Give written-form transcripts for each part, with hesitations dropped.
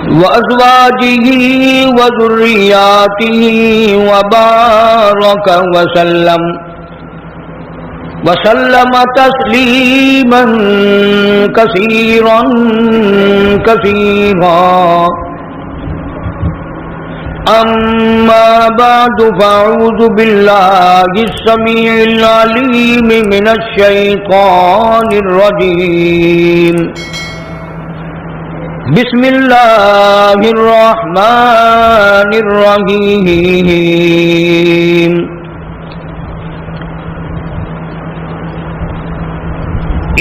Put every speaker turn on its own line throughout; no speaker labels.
وأزواجه وذرياته وبارك وسلم تسليما كثيرا كثيرا. أما بعد فأعوذ بالله السميع العليم من الشيطان الرجيم. بسم الله الرحمن الرحيم.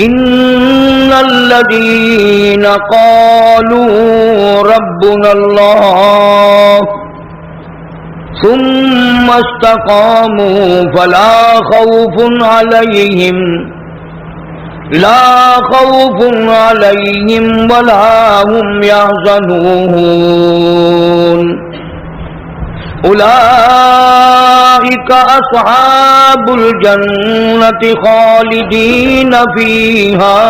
إن الذين قالوا ربنا الله ثم استقاموا فلا خوف عليهم ولا هم يحزنون. أولئك أصحاب الجنة خالدين فيها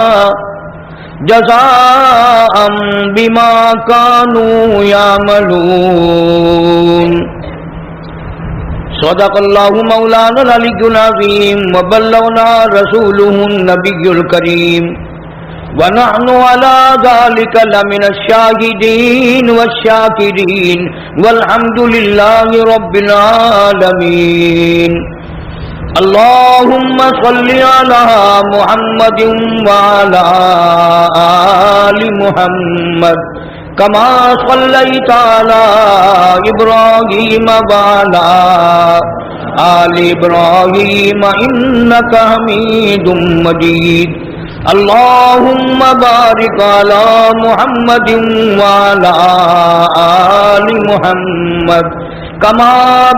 جزاء بما كانوا يعملون. صدق الله مولانا العلي العظيم وبلغنا رسوله النبي الكريم ونحن على ذلك لمن الشاهدين والشاكرين والحمد لله رب العالمين. اللهم صل على محمد وعلى آل محمد كما صليت على إبراهيم وعلى آل إبراهيم إنك حميد مجيد. اللهم بارك على محمد وعلى آل محمد كما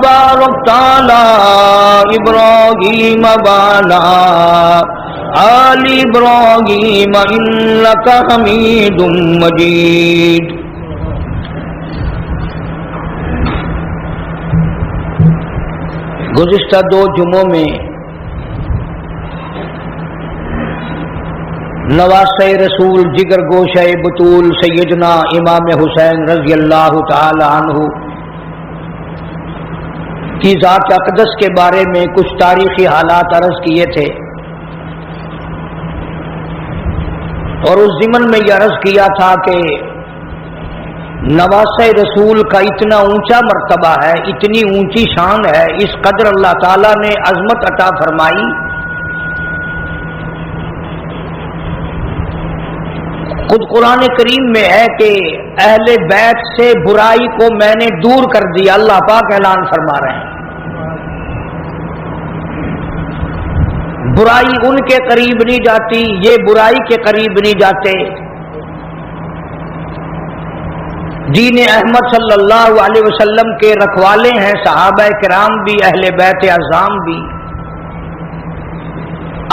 باركت على إبراهيم وعلى آل إبراهيم إنك حميد مجيد. گزشتہ 2 جمعوں میں نواسہ رسول جگر گوشہ بطول سیدنا امام حسین رضی اللہ تعالی عنہ کی ذات اقدس کے بارے میں کچھ تاریخی حالات عرض کیے تھے، اور اس ضمن میں یہ عرض کیا تھا کہ نواسہ رسول کا اتنا اونچا مرتبہ ہے، اتنی اونچی شان ہے، اس قدر اللہ تعالیٰ نے عظمت عطا فرمائی. خود قرآن کریم میں ہے کہ اہل بیت سے برائی کو میں نے دور کر دیا، اللہ پاک اعلان فرما رہے ہیں. برائی ان کے قریب نہیں جاتی، یہ برائی کے قریب نہیں جاتے. دین احمد صلی اللہ علیہ وسلم کے رکھوالے ہیں صحابہ کرام بھی، اہل بیت اعظام بھی.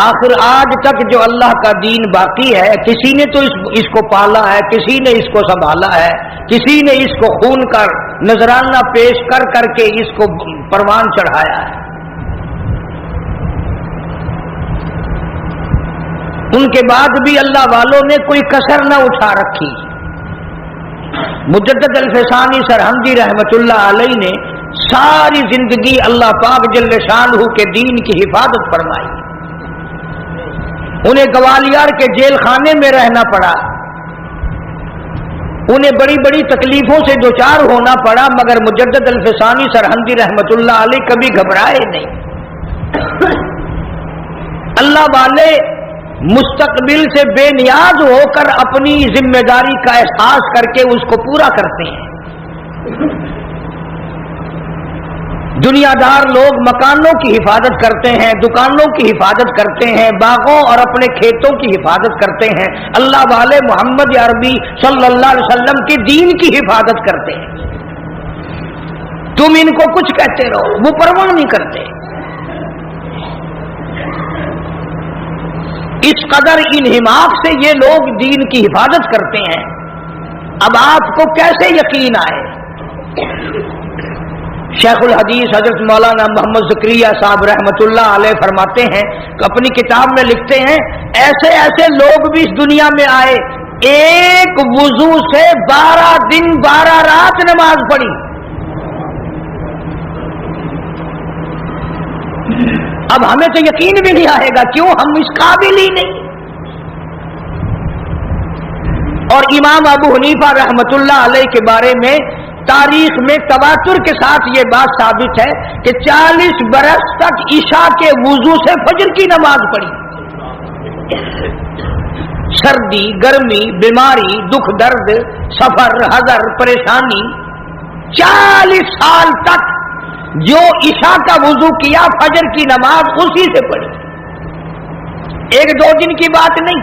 آخر آج تک جو اللہ کا دین باقی ہے، کسی نے تو اس کو پالا ہے، کسی نے اس کو سنبھالا ہے، کسی نے اس کو خون کا نذرانہ پیش کر کر کے اس کو پروان چڑھایا ہے. ان کے بعد بھی اللہ والوں نے کوئی کسر نہ اٹھا رکھی. مجدد الفسانی سرہندی رحمت اللہ علیہ نے ساری زندگی اللہ پاک جل شانہ کے دین کی حفاظت فرمائی. انہیں گوالیار کے جیل خانے میں رہنا پڑا، انہیں بڑی بڑی تکلیفوں سے دوچار ہونا پڑا، مگر مجدد الفسانی سرہندی رحمت اللہ علیہ کبھی گھبرائے نہیں. اللہ والے مستقبل سے بے نیاز ہو کر اپنی ذمہ داری کا احساس کر کے اس کو پورا کرتے ہیں. دنیا دار لوگ مکانوں کی حفاظت کرتے ہیں، دکانوں کی حفاظت کرتے ہیں، باغوں اور اپنے کھیتوں کی حفاظت کرتے ہیں. اللہ والے محمد عربی صلی اللہ علیہ وسلم کے دین کی حفاظت کرتے ہیں. تم ان کو کچھ کہتے رہو، وہ پرواہ نہیں کرتے. اس قدر انہماک سے یہ لوگ دین کی حفاظت کرتے ہیں. اب آپ کو کیسے یقین آئے؟ شیخ الحدیث حضرت مولانا محمد زکریا صاحب رحمۃ اللہ علیہ فرماتے ہیں کہ اپنی کتاب میں لکھتے ہیں ایسے ایسے لوگ بھی اس دنیا میں آئے ایک وضو سے 12 دن 12 رات نماز پڑھی. اب ہمیں تو یقین بھی نہیں آئے گا، کیوں؟ ہم اس قابل ہی نہیں. اور امام ابو حنیفہ رحمت اللہ علیہ کے بارے میں تاریخ میں تواتر کے ساتھ یہ بات ثابت ہے کہ 40 برس تک عشاء کے وضو سے فجر کی نماز پڑھی. سردی، گرمی، بیماری، دکھ درد، سفر، حضر، پریشانی، 40 سال تک جو عشاء کا وضو کیا فجر کی نماز اسی سے پڑھی. 1-2 دن کی بات نہیں،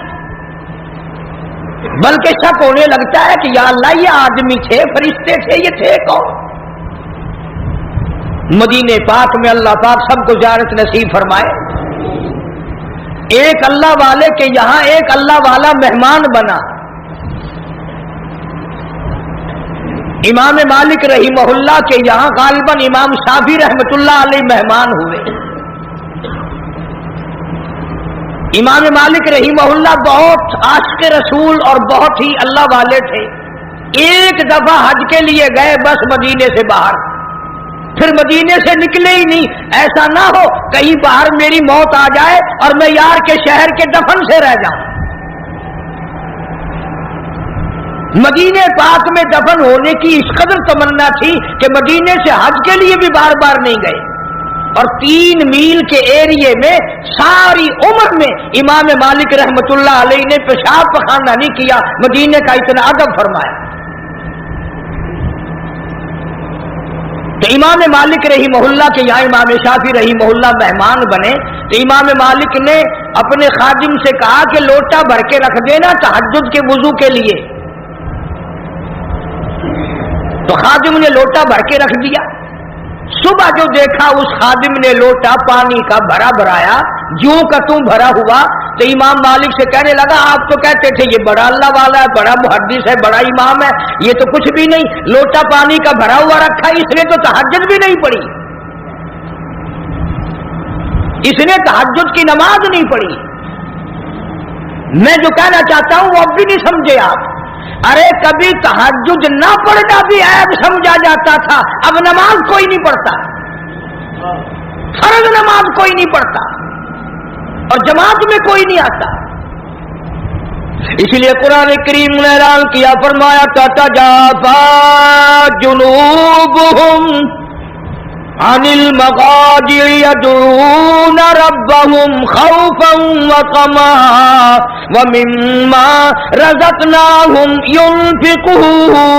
بلکہ شک ہونے لگتا ہے کہ یا اللہ یہ آدمی تھے، فرشتے تھے، یہ تھے کون؟ مدینے پاک میں اللہ پاک سب کو زیارت نصیب فرمائے. ایک اللہ والے کے یہاں ایک اللہ والا مہمان بنا. امام مالک رحمہ اللہ کے یہاں غالباً امام شافعی رحمت اللہ علیہ مہمان ہوئے. امام مالک رحمہ اللہ بہت عاشق رسول اور بہت ہی اللہ والے تھے. ایک دفعہ حج کے لیے گئے بس مدینے سے باہر، پھر مدینے سے نکلے ہی نہیں. ایسا نہ ہو کہیں باہر میری موت آ جائے اور میں یار کے شہر کے دفن سے رہ جاؤں. مدینے پاک میں دفن ہونے کی اس قدر تمنا تھی کہ مدینے سے حج کے لیے بھی بار بار نہیں گئے. اور 3 میل کے ایریے میں ساری عمر میں امام مالک رحمت اللہ علیہ نے پیشاب پخانہ نہیں کیا. مدینے کا اتنا ادب فرمایا. تو امام مالک رحمہ اللہ کے یہاں امام شافعی رحمہ اللہ مہمان بنے تو امام مالک نے اپنے خادم سے کہا کہ لوٹا بھر کے رکھ دینا تہجد کے وضو کے لیے. تو خادم نے لوٹا بھر کے رکھ دیا. صبح جو دیکھا اس خادم نے لوٹا پانی کا بھرا بھرایا جوں کا توں بھرا ہوا تو امام مالک سے کہنے لگا آپ تو کہتے تھے یہ بڑا اللہ والا ہے، بڑا محدث ہے، بڑا امام ہے، یہ تو کچھ بھی نہیں، لوٹا پانی کا بھرا ہوا رکھا، اس نے تو تہجد بھی نہیں پڑھی، اس نے تہجد کی نماز نہیں پڑھی. میں جو کہنا چاہتا ہوں وہ اب بھی نہیں سمجھے آپ. ارے کبھی تہجد نہ پڑھنا بھی عیب سمجھا جاتا تھا، اب نماز کوئی نہیں پڑھتا، فرض نماز کوئی نہیں پڑھتا اور جماعت میں کوئی نہیں آتا. اس لیے قرآن کریم نے اعلان کیا، فرمایا تتجافا جنوبہم عن المضاجع يدعون ربهم خوفا وطمعا ومما رزقناهم ينفقون.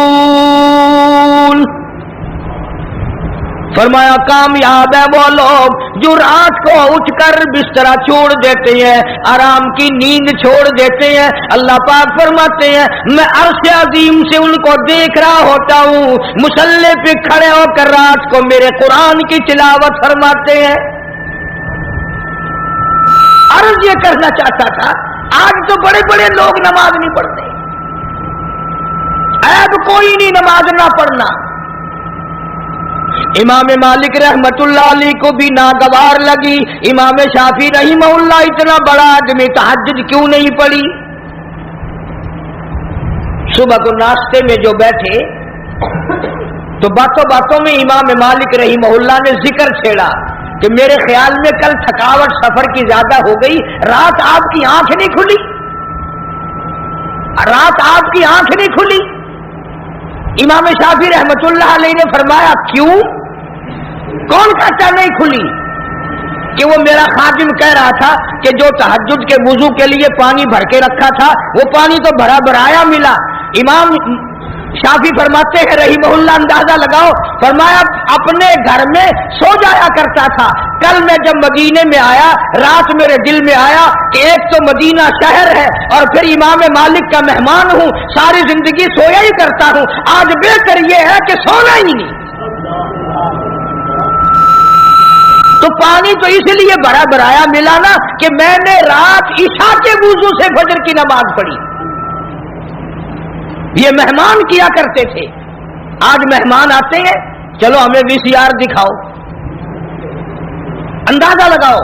فرمایا کامیاب ہے وہ لوگ جو رات کو اٹھ کر بستر چھوڑ دیتے ہیں، آرام کی نیند چھوڑ دیتے ہیں. اللہ پاک فرماتے ہیں میں عرش عظیم سے ان کو دیکھ رہا ہوتا ہوں مصلی پہ کھڑے ہو کر رات کو میرے قرآن کی تلاوت فرماتے ہیں. عرض یہ کرنا چاہتا تھا آج تو بڑے بڑے لوگ نماز نہیں پڑھتے، عیب کوئی نہیں نماز نہ پڑھنا. امام مالک رحمت اللہ علیہ کو بھی ناگوار لگی. امام شافعی رحمہ اللہ اتنا بڑا آدمی تہجد کیوں نہیں پڑھی؟ صبح کو ناشتے میں جو بیٹھے تو باتوں باتوں میں امام مالک رحمہ اللہ نے ذکر چھیڑا کہ میرے خیال میں کل تھکاوٹ سفر کی زیادہ ہو گئی، رات آپ کی آنکھ نہیں کھلی، رات آپ کی آنکھ نہیں کھلی. امام شافعی رحمت اللہ علیہ نے فرمایا کیوں؟ کون کہتا نہیں کھلی؟ کہ وہ میرا خادم کہہ رہا تھا کہ جو تہجد کے وضو کے لیے پانی بھر کے رکھا تھا وہ پانی تو بھرا بھرایا ملا. امام شافعی فرماتے ہیں رحمہ اللہ اندازہ لگاؤ، فرمایا اپنے گھر میں سو جایا کرتا تھا، کل میں جب مدینے میں آیا رات میرے دل میں آیا کہ ایک تو مدینہ شہر ہے اور پھر امام مالک کا مہمان ہوں، ساری زندگی سویا ہی کرتا ہوں، آج بہتر یہ ہے کہ سونا ہی نہیں. تو پانی تو اس لیے بھرا بھرایا ملا نا کہ میں نے رات عشاء کے وضو سے فجر کی نماز پڑھی. یہ مہمان کیا کرتے تھے. آج مہمان آتے ہیں چلو ہمیں VCR دکھاؤ، اندازہ لگاؤ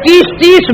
30-30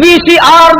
VCR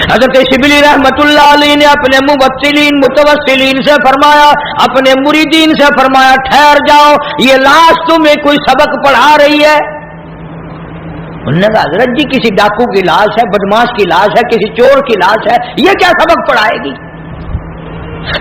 حضرت شبلی رحمتullah علیہ نے اپنے متوسلین سے فرمایا، اپنے مریدین سے فرمایا ٹھہر جاؤ، یہ لاش تمہیں کوئی سبق پڑھا رہی ہے؟ انہوں نے کہا حضرت جی کسی ڈاکو کی لاش ہے، بدماش کی لاش ہے، کسی چور کی لاش ہے، یہ کیا سبق پڑھائے گی؟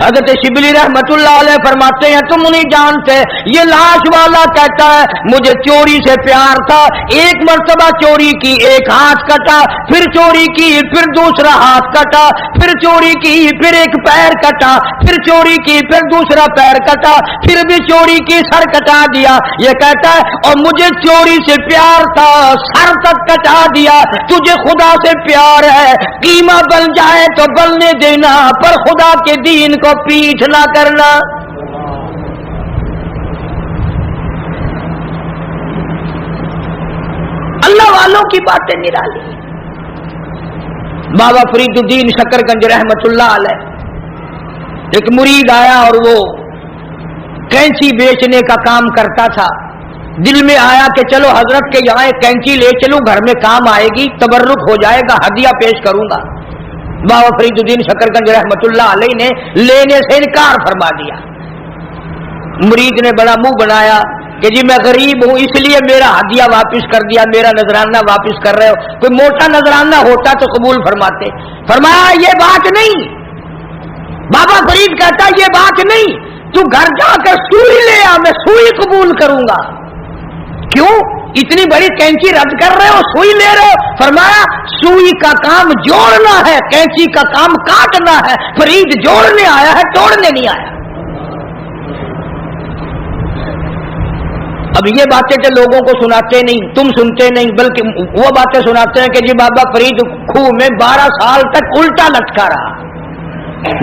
حضرت شبلی رحمتullah علیہ فرماتے ہیں تم نہیں جانتے، یہ لاش والا کہتا ہے مجھے چوری سے پیار تھا، ایک مرتبہ چوری کی، ایک ہاتھ کٹا، پھر چوری کی، پھر دوسرا ہاتھ کٹا، پھر چوری کی، پھر ایک پیر کٹا، پھر چوری کی، پھر دوسرا پیر کٹا، پھر بھی چوری کی، سر کٹا دیا۔ یہ کہتا ہے اور مجھے چوری سے پیار تھا، سر تک کٹا دیا۔ تجھے خدا سے پیار ہے، قیمہ بن جائے تو بننے دینا، پر خدا کے دین کو پیچھ نہ کرنا۔ اللہ والوں کی باتیں نرالی۔ بابا فرید الدین شکرگنج رحمتullah علیہ ایک مرید آیا اور وہ کینچی بیچنے کا کام کرتا تھا۔ دل میں آیا کہ چلو حضرت کے یہاں ایک کینچی لے چلوں، گھر میں کام آئے گی، تبرک ہو جائے گا، ہدیہ پیش کروں گا۔ بابا فرید الدین شکرگنج رحمتullah علیہ نے لینے سے انکار فرما دیا۔ مرید نے بڑا منہ بنایا کہ جی میں غریب ہوں اس لیے میرا ہدیہ واپس کر دیا، میرا نذرانہ واپس کر رہے ہو، کوئی موٹا نذرانہ ہوتا تو قبول فرماتے۔ فرمایا یہ بات نہیں۔ بابا فرید کہتا یہ بات نہیں، تو گھر جا کر سوئی لے آ، میں سوئی قبول کروں گا۔ کیوں اتنی بڑی کینچی رد کر رہے ہو، سوئی لے رہے ہو؟ فرمایا سوئی کا کام جوڑنا ہے، کینچی کا کام کاٹنا ہے۔ فرید جوڑنے آیا ہے، توڑنے نہیں آیا۔ اب یہ باتیں کہ لوگوں کو سناتے نہیں، تم سنتے نہیں، بلکہ وہ باتیں سناتے ہیں کہ جی بابا فرید خوہ میں 12 سال تک الٹا لٹکا رہا،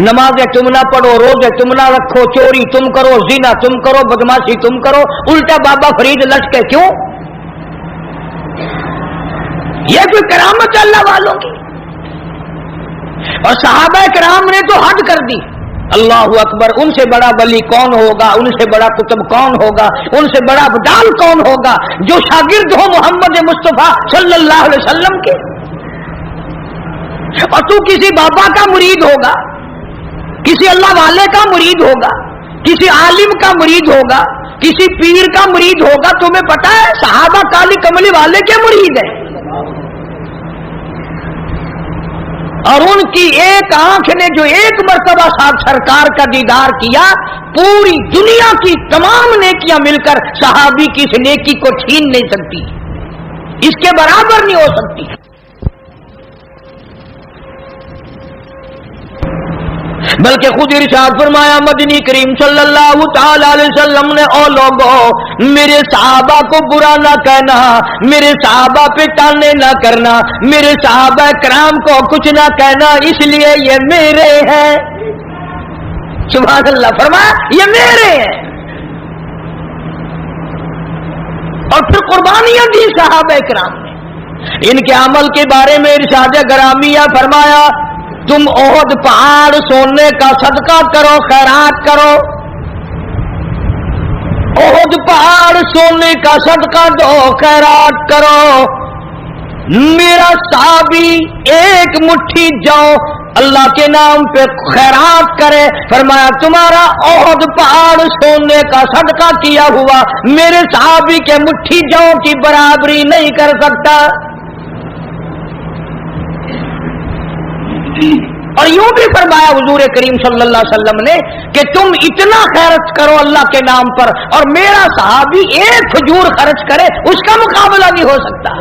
نمازیں تم نہ پڑھو، روزے تم نہ رکھو، چوری تم کرو، زنا تم کرو، بدماشی تم کرو، الٹا بابا فرید لٹکے۔ کیوں؟ یہ کوئی کرامت ہے اللہ والوں کی؟ اور صحابہ کرام نے تو حد کر دی۔ اللہ اکبر، ان سے بڑا ولی کون ہوگا، ان سے بڑا قطب کون ہوگا، ان سے بڑا ابدال کون ہوگا جو شاگرد ہو محمد مصطفیٰ صلی اللہ علیہ وسلم کے؟ اور تو کسی بابا کا مرید ہوگا، کسی اللہ والے کا مرید ہوگا، کسی عالم کا مرید ہوگا، کسی پیر کا مرید ہوگا، تمہیں پتا ہے صحابہ کالی کملی والے کے مرید ہیں، اور ان کی ایک آنکھ نے جو ایک مرتبہ ساتھ سرکار کا دیدار کیا، پوری دنیا کی تمام نیکیاں مل کر صحابی کی اس نیکی کو چھین نہیں سکتی، اس کے برابر نہیں ہو سکتی۔ بلکہ خود ارشاد فرمایا مدنی کریم صلی اللہ تعالی علیہ وسلم نے، او لوگوں میرے صحابہ کو برا نہ کہنا، میرے صحابہ پہ تانے نہ کرنا، میرے صحابہ کرام کو کچھ نہ کہنا، اس لیے یہ میرے ہیں۔ سبحان اللہ، فرمایا یہ میرے ہیں، اور پھر قربانیاں دی صحابہ کرام نے۔ ان کے عمل کے بارے میں ارشاد گرامیہ فرمایا تم احد پہاڑ سونے کا صدقہ کرو، خیرات کرو، احد پہاڑ سونے کا صدقہ دو، خیرات کرو۔ میرا صحابی ایک مٹھی جو اللہ کے نام پہ خیرات کرے، فرمایا تمہارا احد پہاڑ سونے کا صدقہ کیا ہوا میرے صحابی کے مٹھی جو کی برابری نہیں کر سکتا۔ اور یوں بھی فرمایا حضور کریم صلی اللہ علیہ وسلم نے کہ تم اتنا خیرت کرو اللہ کے نام پر، اور میرا صحابی ایک کھجور خرچ کرے اس کا مقابلہ نہیں ہو سکتا۔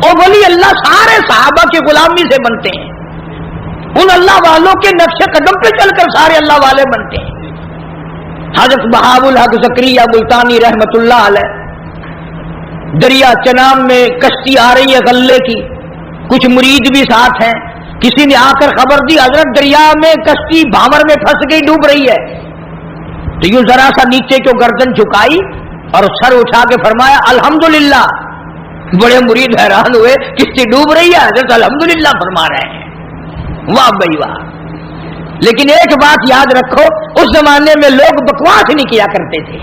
اور ولی اللہ سارے صحابہ کی غلامی سے بنتے ہیں، ان اللہ والوں کے نقش قدم پہ چل کر سارے اللہ والے بنتے ہیں۔ حضرت بہاء الحق زکریا ملتانی رحمتullah علیہ، دریا چناب میں کشتی آ رہی ہے غلے کی، کچھ مرید بھی ساتھ ہیں، کسی نے آ کر خبر دی حضرت دریا میں کشتی بھاور میں پھنس گئی، ڈوب رہی ہے، تو یوں ذرا سا نیچے کو گردن جھکائی اور سر اٹھا کے فرمایا الحمدللہ۔ بڑے مرید حیران ہوئے، کشتی ڈوب رہی ہے، حضرت الحمدللہ فرما رہے ہیں۔ واہ بھائی واہ۔ لیکن ایک بات یاد رکھو، اس زمانے میں لوگ بکواس نہیں کیا کرتے تھے،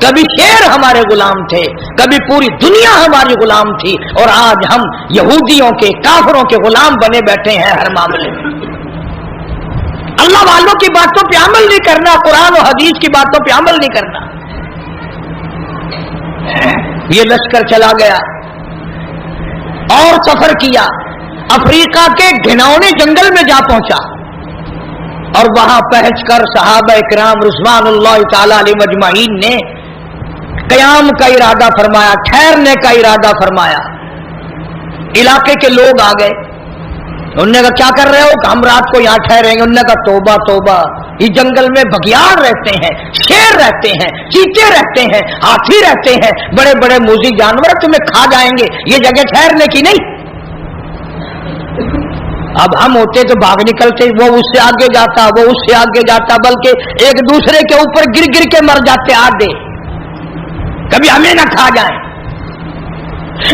کبھی شیر ہمارے غلام تھے، کبھی پوری دنیا ہماری غلام تھی، اور آج ہم یہودیوں کے، کافروں کے غلام بنے بیٹھے ہیں ہر معاملے میں۔ اللہ والوں کی باتوں پہ عمل نہیں کرنا، قرآن و حدیث کی باتوں پہ عمل نہیں کرنا۔ یہ لشکر چلا گیا اور سفر کیا، افریقہ کے گھناؤنے جنگل میں جا پہنچا، اور وہاں پہنچ کر صحابہ کرام رضوان اللہ تعالی علیہ مجمعین نے قیام کا ارادہ فرمایا، ٹھہرنے کا ارادہ فرمایا۔ علاقے کے لوگ آ گئے، انہوں نے کہا کیا کر رہے ہو؟ کہ ہم رات کو یہاں ٹھہریں گے۔ انہوں نے کہا توبہ توبہ، اس جنگل میں بگیار رہتے ہیں، شیر رہتے ہیں، چیتے رہتے ہیں، ہاتھی رہتے ہیں، بڑے بڑے موذی جانور تمہیں کھا جائیں گے، یہ جگہ ٹھہرنے کی نہیں۔ اب ہم ہوتے تو بھاگ نکلتے، وہ اس سے آگے جاتا، وہ اس سے آگے جاتا، بلکہ ایک دوسرے کے اوپر گر گر کے مر جاتے آدھے، کبھی ہمیں نہ کھا جائیں۔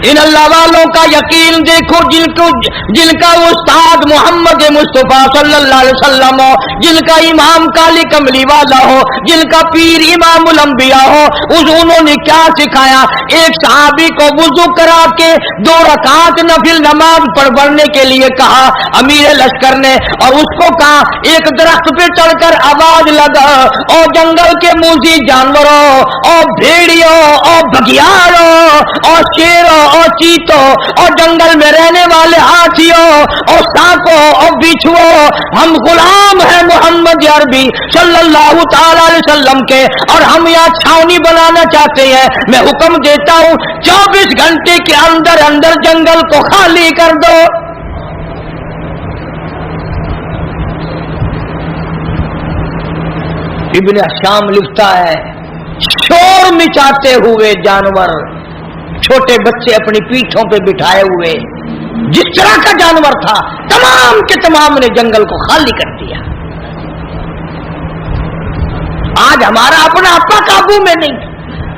ان اللہ والوں کا یقین دیکھو جن کا استاد محمد مصطفیٰ صلی اللہ علیہ وسلم ہو، جن کا امام کالی کملی والا ہو، جن کا پیر امام الانبیاء ہو، انہوں نے کیا سکھایا؟ ایک صحابی کو وضو کرا کے 2 رکعت نفل نماز پڑھنے کے لیے کہا امیر لشکر نے، اور اس کو کہا ایک درخت پہ چڑھ کر آواز لگا، اور جنگل کے موذی جانوروں اور بھیڑیوں اور بگیاروں اور شیروں اور چیتوں اور جنگل میں رہنے والے ہاتھیوں اور سانپوں اور بچھوؤں، ہم غلام ہیں محمد عربی صلی اللہ تعالی علیہ وسلم کے، اور ہم یہاں چھاونی بنانا چاہتے ہیں۔ میں حکم دیتا ہوں 24 گھنٹے کے اندر اندر جنگل کو خالی کر دو۔ ابن شام لکھتا ہے شور مچاتے ہوئے جانور، چھوٹے بچے اپنی پیٹھوں پہ بٹھائے ہوئے، جس طرح کا جانور تھا تمام کے تمام نے جنگل کو خالی کر دیا۔ آج ہمارا اپنا قابو میں نہیں،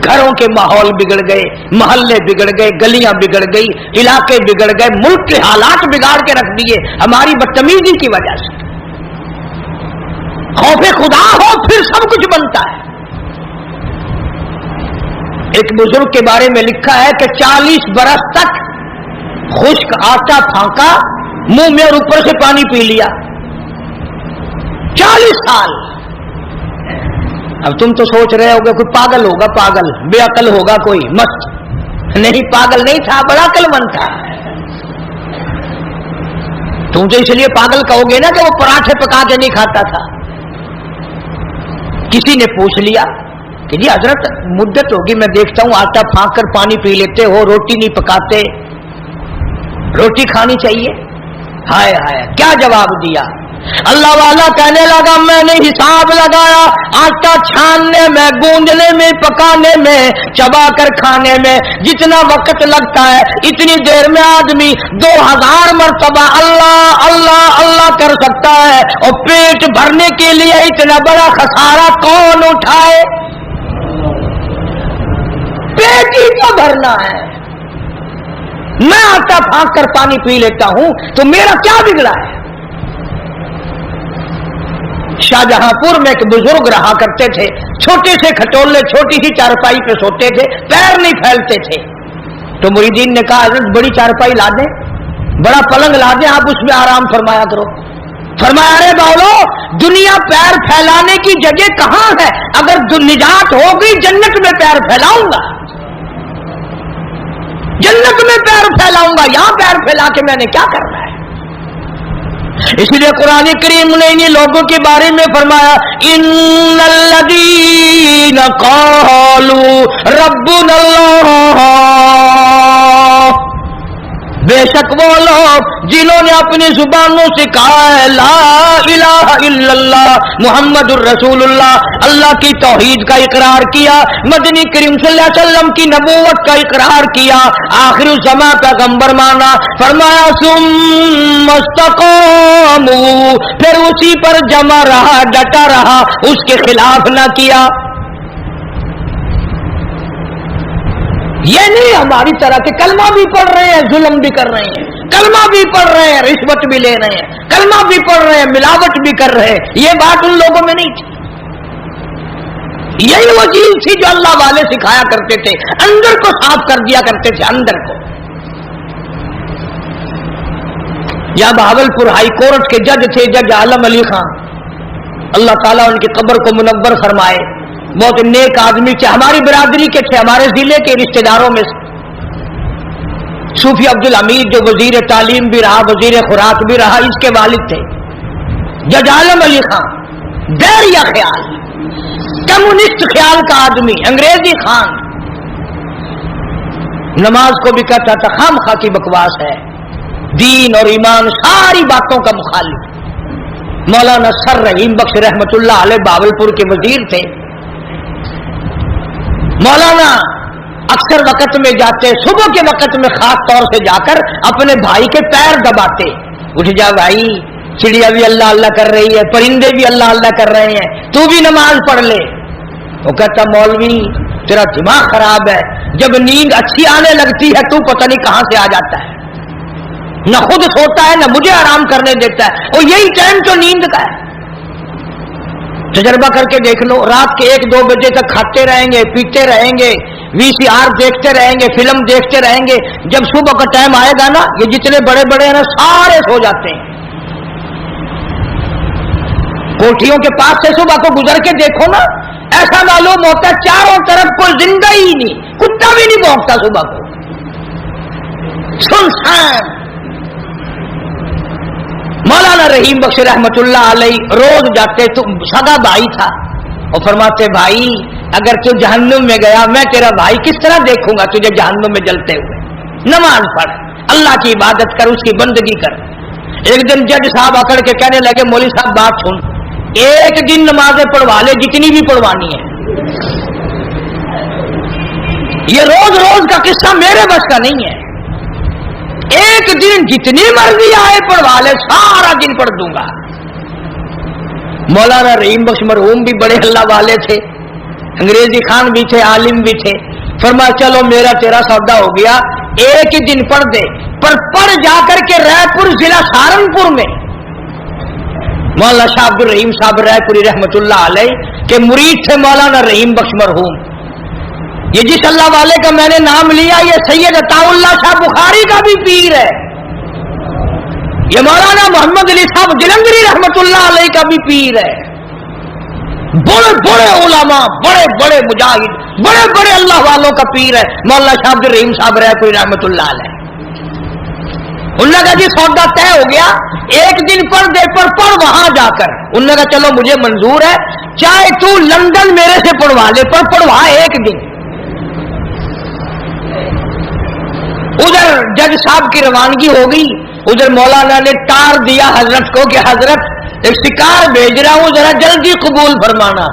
گھروں کے ماحول بگڑ گئے، محلے بگڑ گئے، گلیاں بگڑ گئی، علاقے بگڑ گئے، ملک کے حالات بگاڑ کے رکھ دیے ہماری بدتمیزی کی وجہ سے۔ خوف خدا ہو پھر سب کچھ بنتا ہے۔ ایک بزرگ کے بارے میں لکھا ہے کہ 40 برس تک خشک آٹا پھانکا منہ میں اور اوپر سے پانی پی لیا، 40 سال۔ اب تم تو سوچ رہے ہوگے کوئی پاگل ہوگا، پاگل بے عقل ہوگا کوئی، مست نہیں، پاگل نہیں تھا، بڑا عقل مند تھا۔ تم تو اس لیے پاگل کہو گے نا کہ وہ پراٹھے پکا کے نہیں کھاتا تھا۔ کسی نے پوچھ لیا کہ جی حضرت مدت ہوگی میں دیکھتا ہوں آٹا پھانک کر پانی پی لیتے ہو، روٹی نہیں پکاتے، روٹی کھانی چاہیے۔ ہائے ہائے کیا جواب دیا؟ اللہ والا کہنے لگا میں نے حساب لگایا، آٹا چھاننے میں، گوندنے میں، پکانے میں، چبا کر کھانے میں جتنا وقت لگتا ہے اتنی دیر میں آدمی 2000 مرتبہ اللہ اللہ اللہ کر سکتا ہے، اور پیٹ بھرنے کے لیے اتنا بڑا خسارہ کون اٹھائے؟ پیٹ ہی تو بھرنا ہے۔ میں آٹا پھانک کر پانی پی لیتا ہوں تو میرا کیا بگڑا ہے؟ شاہجہاں پور میں ایک بزرگ رہا کرتے تھے، چھوٹے سے کھٹولے، چھوٹی سی چارپائی پہ سوتے تھے، پیر نہیں پھیلتے تھے۔ تو مریدین نے کہا حضرت بڑی چارپائی لا دیں، بڑا پلنگ لا دیں، آپ اس میں آرام فرمایا کرو۔ فرمایا ارے باولو دنیا پیر پھیلانے کی جگہ کہاں ہے؟ اگر نجات ہو گئی جنت میں پیر پھیلاؤں گا، جنت میں پیر پھیلاؤں گا، یہاں پیر پھیلا کے میں نے کیا کرنا ہے؟ اس لیے قرآن کریم نے انہی لوگوں کے بارے میں فرمایا ان الذین قالوا ربنا اللہ، بے شک وہ لوگ جنہوں نے اپنی زبانوں سے کہا ہے لا الہ الا اللہ محمد الرسول اللہ، اللہ کی توحید کا اقرار کیا، مدنی کریم صلی اللہ علیہ وسلم کی نبوت کا اقرار کیا، آخر الزمان پیغمبر مانا، فرمایا ثم استقاموا، پھر اسی پر جمع رہا، ڈٹا رہا، اس کے خلاف نہ کیا۔ یہ نہیں ہماری طرح کے کلمہ بھی پڑھ رہے ہیں، ظلم بھی کر رہے ہیں، کلمہ بھی پڑھ رہے ہیں، رشوت بھی لے رہے ہیں، کلمہ بھی پڑھ رہے ہیں، ملاوٹ بھی کر رہے ہیں، یہ بات ان لوگوں میں نہیں تھی۔ یہی وہ چیز تھی جو اللہ والے سکھایا کرتے تھے، اندر کو صاف کر دیا کرتے تھے، اندر کو۔ یا بہاولپور ہائی کورٹ کے جج تھے جج عالم علی خان، اللہ تعالیٰ ان کی قبر کو منور فرمائے، بہت نیک آدمی تھے، ہماری برادری کے تھے، ہمارے ضلع کے رشتہ داروں میں سے۔ صوفی عبدالحمید جو وزیر تعلیم بھی رہا، وزیر خوراک بھی رہا، اس کے والد تھے جج عالم علی خان، دیر یا خیال، کمیونسٹ خیال کا آدمی، انگریزی خان، نماز کو بھی کہتا تھا خام خواہ کی بکواس ہے، دین اور ایمان ساری باتوں کا مخالف۔ مولانا سر رحیم بخش رحمت اللہ علیہ بہاولپور کے وزیر تھے۔ مولانا اکثر وقت میں جاتے، صبح کے وقت میں خاص طور سے جا کر اپنے بھائی کے پیر دباتے، اٹھ جا بھائی، چڑیا بھی اللہ اللہ کر رہی ہے، پرندے بھی اللہ اللہ کر رہے ہیں، تو بھی نماز پڑھ لے۔ وہ کہتا مولوی تیرا دماغ خراب ہے، جب نیند اچھی آنے لگتی ہے تو پتہ نہیں کہاں سے آ جاتا ہے، نہ خود سوتا ہے نہ مجھے آرام کرنے دیتا ہے، اور یہی ٹائم تو نیند کا ہے۔ تجربہ کر کے دیکھ لو، رات کے 1-2 بجے تک کھاتے رہیں گے، پیتے رہیں گے، VCR دیکھتے رہیں گے، فلم دیکھتے رہیں گے، جب صبح کا ٹائم آئے گا نا، یہ جتنے بڑے بڑے ہیں نا سارے سو جاتے ہیں۔ کوٹھیوں کے پاس سے صبح کو گزر کے دیکھو نا، ایسا معلوم ہوتا ہے چاروں طرف کوئی زندہ ہی نہیں، کتا بھی نہیں بھونکتا صبح کو، سنسان۔ مولانا رحیم بخش رحمت اللہ علیہ روز جاتے، تو سگا بھائی تھا، اور فرماتے بھائی اگر تو جہنم میں گیا، میں تیرا بھائی کس طرح دیکھوں گا تجھے جہنم میں جلتے ہوئے، نماز پڑھ، اللہ کی عبادت کر، اس کی بندگی کر۔ ایک دن جج صاحب اکڑ کے کہنے لگے مولوی صاحب بات سن، ایک دن نمازیں پڑھوا لے جتنی بھی پڑھوانی ہے، یہ روز روز کا قصہ میرے بس کا نہیں ہے، ایک دن جتنی مرضی آئے پڑھوا لے، سارا دن پڑھ دوں گا۔ مولانا رحیم بخش مرحوم بھی بڑے اللہ والے تھے، انگریزی خان بھی تھے، عالم بھی تھے، فرمایا چلو میرا تیرا سودا ہو گیا، ایک ہی دن پڑھ دے، پر پڑھ جا کر کے رائے پور ضلع سہارنپور میں۔ مولانا شاہ عبد الرحیم صاحب رائے پوری رحمت اللہ علیہ کے مرید تھے مولانا رحیم بخش مرحوم۔ یہ جس اللہ والے کا میں نے نام لیا یہ سید عطا اللہ شاہ بخاری کا بھی پیر ہے، یہ مولانا محمد علی صاحب جلندری رحمت اللہ علیہ کا بھی پیر ہے، بڑے بڑے علماء، بڑے بڑے مجاہد، بڑے بڑے اللہ والوں کا پیر ہے مولانا شاہ عبد الرحیم صاحب رائے پوری رحمت اللہ علیہ۔ انہوں نے کہا جی سودا طے ہو گیا، ایک دن پڑھ دے، پر پڑھ وہاں جا کر۔ انہوں نے کہا چلو مجھے منظور ہے، چاہے تو لندن میرے سے پڑھوا لے، پر پڑھوا ایک دن۔ ادھر جج صاحب کی روانگی ہو گئی، ادھر مولانا نے ٹار دیا حضرت کو کہ حضرت ایک شکار بھیج رہا ہوں، ذرا جلدی قبول فرمانا۔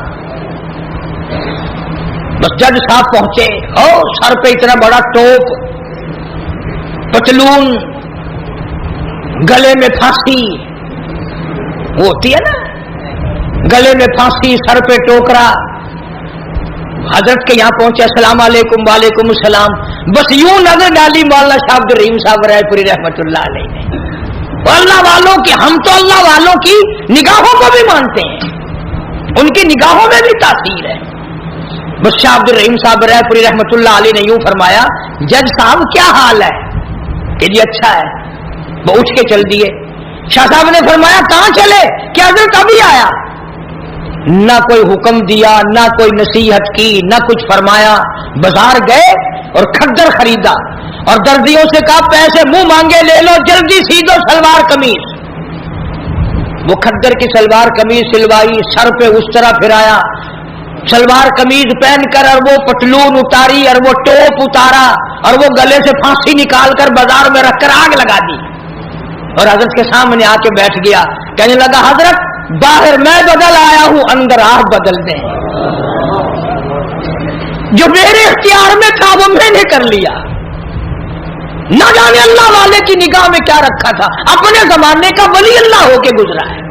بس جج صاحب پہنچے، سر پہ اتنا بڑا ٹوپ، پتلون، گلے میں پھانسی، وہ ہوتی ہے نا گلے میں پھانسی، سر پہ ٹوکرا، حضرت کے یہاں پہنچے، السلام علیکم، وعلیکم السلام، بس یوں نظر ڈالی مولانا شاہ عبد الرحیم صاحب رائے پوری رحمت اللہ علیہ نے۔ اللہ والوں کی، ہم تو اللہ والوں کی نگاہوں کو بھی مانتے ہیں، ان کی نگاہوں میں بھی تاثیر ہے۔ بس شاہ عبد الرحیم صاحب رائے پوری رحمت اللہ علیہ نے یوں فرمایا، جج صاحب کیا حال ہے؟ کہ جی اچھا ہے۔ وہ اٹھ کے چل دیے۔ شاہ صاحب نے فرمایا کہاں چلے؟ کہ حضرت ابھی آیا۔ نہ کوئی حکم دیا، نہ کوئی نصیحت کی، نہ کچھ فرمایا، بازار گئے اور کھدر خریدا اور دردیوں سے کہا پیسے منہ مانگے لے لو، جلدی سی دو سلوار قمیض۔ وہ کھدر کی سلوار قمیض سلوائی، سر پہ اس طرح پھرایا، سلوار قمیض پہن کر، اور وہ پتلون اتاری، اور وہ ٹوپ اتارا، اور وہ گلے سے پھانسی نکال کر بازار میں رکھ کر آگ لگا دی، اور حضرت کے سامنے آ کے بیٹھ گیا، کہنے لگا حضرت باہر میں بدل آیا ہوں، اندر آپ بدل دیں، جو میرے اختیار میں تھا وہ میں نے کر لیا۔ نہ جانے اللہ والے کی نگاہ میں کیا رکھا تھا، اپنے زمانے کا ولی اللہ ہو کے گزرا ہے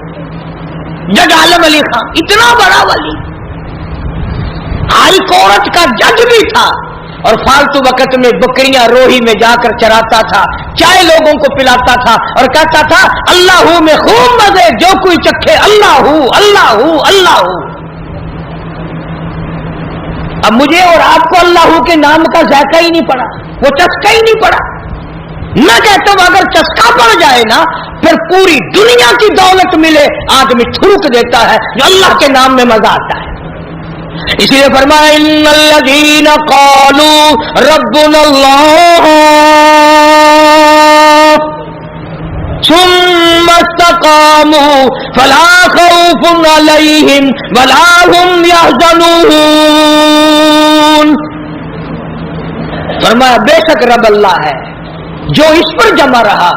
جج عالم علی خان، اتنا بڑا ولی، ہائی کورٹ کا جج بھی تھا، اور فالتو وقت میں بکریاں روہی میں جا کر چراتا تھا، چائے لوگوں کو پلاتا تھا، اور کہتا تھا اللہ ہوں میں خوب مزے، جو کوئی چکھے اللہ ہوں اللہ ہوں اللہ ہوں۔ اب مجھے اور آپ کو اللہ کے نام کا ذائقہ ہی نہیں پڑا, وہ چسکا ہی نہیں پڑا. میں کہتا ہوں اگر چسکا پڑ جائے نا پھر پوری دنیا کی دولت ملے آدمی تھوک دیتا ہے, جو اللہ کے نام میں مزہ آتا ہے. اس لیے فرمایا ان الذین قالوا ربنا اللہ ثم استقاموا فلا خوف علیہم ولا هم يحزنون. فرمایا بے شک رب اللہ ہے, جو اس پر جمع رہا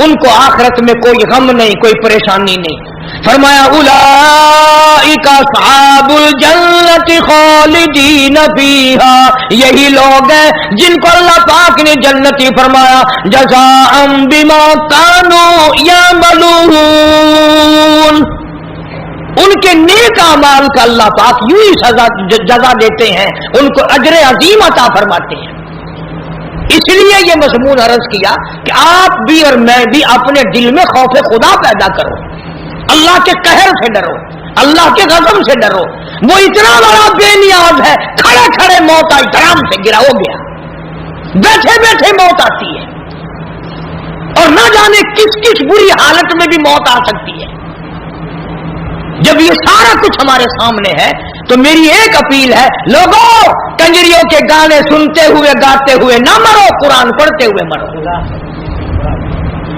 ان کو آخرت میں کوئی غم نہیں, کوئی پریشانی نہیں. فرمایا اولئک اصحاب الجنت خالدین فیہا, یہی لوگ ہیں جن کو اللہ پاک نے جنتی فرمایا جزاء بما کانوا یعملون. ان کے نیک اعمال کا اللہ پاک یوں ہی جزا دیتے ہیں, ان کو اجر عظیم عطا فرماتے ہیں. اس لیے یہ مضمون عرض کیا کہ آپ بھی اور میں بھی اپنے دل میں خوف خدا پیدا کرو, اللہ کے قہر سے ڈرو, اللہ کے غضب سے ڈرو. وہ اتنا بڑا بے نیاز ہے, کھڑے کھڑے موت آئی درام سے گرا ہو گیا, بیٹھے بیٹھے موت آتی ہے, اور نہ جانے کس کس بری حالت میں بھی موت آ سکتی ہے. جب یہ سارا کچھ ہمارے سامنے ہے تو میری ایک اپیل ہے, لوگوں کنجریوں کے گانے سنتے ہوئے گاتے ہوئے نہ مرو, قرآن پڑھتے ہوئے مرو,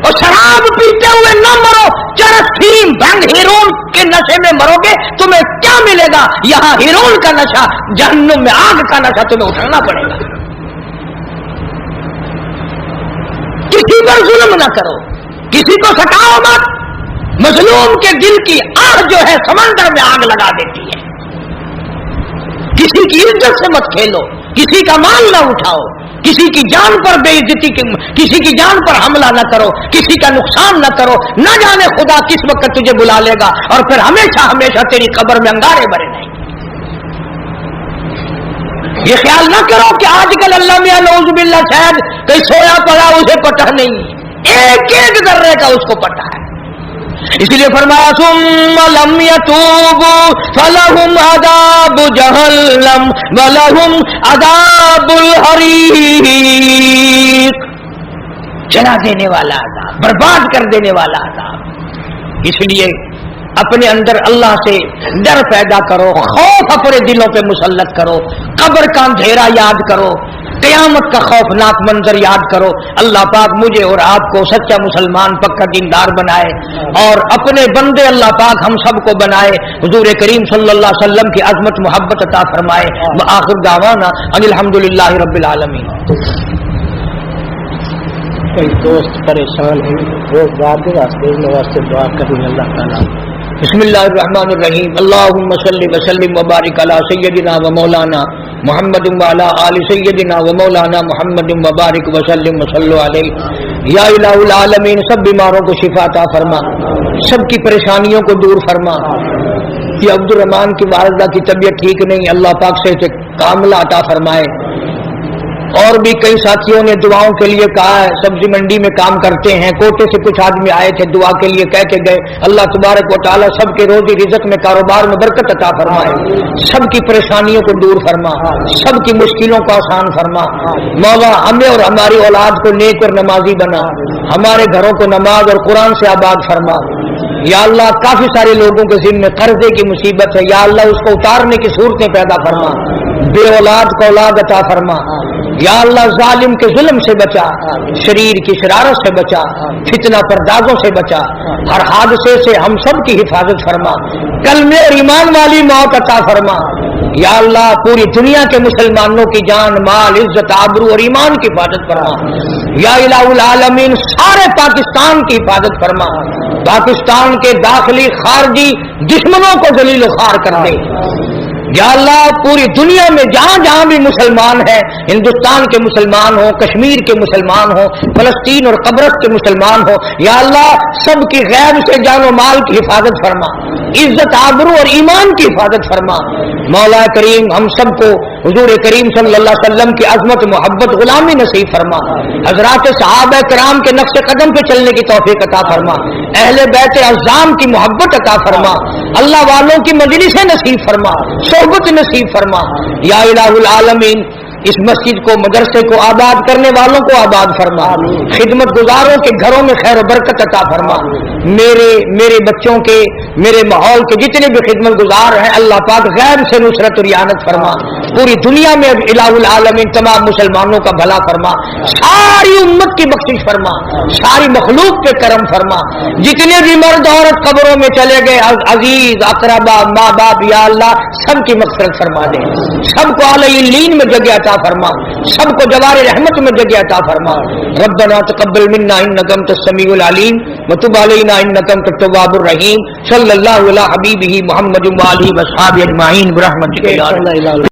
اور شراب پیتے ہوئے نہ مرو. چرس فیم بھنگ ہیرون کے نشے میں مرو گے تمہیں کیا ملے گا؟ یہاں ہیرون کا نشہ, جہنم میں آگ کا نشہ تمہیں اٹھانا پڑے گا. کسی پر ظلم نہ کرو, کسی کو ستاؤ مت. مظلوم کے دل کی آگ جو ہے سمندر میں آگ لگا دیتی ہے. کسی کی عزت سے مت کھیلو, کسی کا مال نہ اٹھاؤ, کسی کی جان پر بے عزتی, کسی کی جان پر حملہ نہ کرو, کسی کا نقصان نہ کرو. نہ جانے خدا کس وقت تجھے بلا لے گا اور پھر ہمیشہ ہمیشہ تیری قبر میں انگارے بھرے رہیں گے. یہ خیال نہ کرو کہ آج کل اللہ میاں نعوذ باللہ شاید کہیں سویا پڑا اسے پتہ نہیں, ایک ایک ذرے کا اس کو پتہ ہے. اس لیے فرمایا ثم لم يتوبوا فلهم عذاب جہنم ولهم عذاب الحریق. جلا دینے والا عذاب, برباد کر دینے والا عذاب. اس لیے اپنے اندر اللہ سے ڈر پیدا کرو, خوف اپنے دلوں پہ مسلط کرو, قبر کا اندھیرا یاد کرو, قیامت کا خوفناک منظر یاد کرو. اللہ پاک مجھے اور آپ کو سچا مسلمان پکا دیندار بنائے, اور اپنے بندے اللہ پاک ہم سب کو بنائے. حضور کریم صلی اللہ علیہ وسلم کی عظمت محبت عطا فرمائے. وآخر دعوانا ان الحمدللہ رب العالمین.
کوئی دوست پریشان ہے, روزگار کے واسطے دعا کریں اللہ تعالیٰ.
بسم اللہ الرحمن الرحیم. اللہم صلی وسلم وبارک علی سیدنا و مولانا محمد وعلی آل سیدنا و مولانا محمد وبارک وسلم وصلو علیہ. یا الہ العالمین, سب بیماروں کو شفا عطا فرما, سب کی پریشانیوں کو دور فرما. یہ عبد الرحمان کی والدہ کی طبیعت ٹھیک نہیں, اللہ پاک سے کاملہ عطا فرمائے. اور بھی کئی ساتھیوں نے دعاؤں کے لیے کہا ہے, سبزی منڈی میں کام کرتے ہیں, کوٹے سے کچھ آدمی آئے تھے دعا کے لیے کہہ کے گئے. اللہ تبارک و تعالیٰ سب کے روزی رزق میں کاروبار میں برکت عطا فرمائے, سب کی پریشانیوں کو دور فرما, سب کی مشکلوں کو آسان فرما. مولا ہمیں اور ہماری اولاد کو نیک اور نمازی بنا, ہمارے گھروں کو نماز اور قرآن سے آباد فرما. یا اللہ کافی سارے لوگوں کے ذمہ قرضے کی مصیبت ہے, یا اللہ اس کو اتارنے کی صورتیں پیدا فرما. بے اولاد کو اولاد عطا فرما. یا اللہ ظالم کے ظلم سے بچا, شریر کی شرارت سے بچا, فتنہ پردازوں سے بچا, ہر حادثے سے ہم سب کی حفاظت فرما. کلمے اور ایمان والی موت عطا فرما. یا اللہ پوری دنیا کے مسلمانوں کی جان, مال, عزت, آبرو اور ایمان کی حفاظت فرما. یا الہ العالمین سارے پاکستان کی حفاظت فرما. پاکستان کے داخلی خارجی دشمنوں کو ذلیل و خوار کر دے. یا اللہ پوری دنیا میں جہاں جہاں بھی مسلمان ہیں, ہندوستان کے مسلمان ہوں, کشمیر کے مسلمان ہوں, فلسطین اور قبرص کے مسلمان ہوں, یا اللہ سب کی غیب سے جان و مال کی حفاظت فرما, عزت, آبرو اور ایمان کی حفاظت فرما. مولا کریم ہم سب کو حضور کریم صلی اللہ علیہ وسلم کی عظمت محبت غلامی نصیب فرما، حضرات صحابہ کرام کے نقش قدم پہ چلنے کی توفیق عطا فرما، اہل بیت اعظام کی محبت عطا فرما، اللہ والوں کی مجلسیں نصیب فرما، صحبت نصیب فرما، یا الہ العالمین اس مسجد کو مدرسے کو آباد کرنے والوں کو آباد فرما، خدمت گزاروں کے گھروں میں خیر و برکت عطا فرما، میرے بچوں کے میرے ماحول کے جتنے بھی خدمت گزار ہیں اللہ پاک غیب سے نصرت اور اعانت فرما، پوری دنیا میں الہ العالمین تمام مسلمانوں کا بھلا فرما، ساری امت کی بخشش فرما، ساری مخلوق پہ کرم فرما، جتنے بھی مرد عورت قبروں میں چلے گئے عزیز اقربا ماں باپ یا اللہ سب کی مغفرت فرما دے، سب کو اعلی الین میں جگہ عطا فرما، سب کو جوار رحمت میں جگہ عطا فرما، ربنا تقبل منا انک انت السمیع العلیم وتب علینا انک انت التواب الرحیم، صلی اللہ علی حبیبہ محمد و آلہ و اصحابہ اجمعین برحمتک یا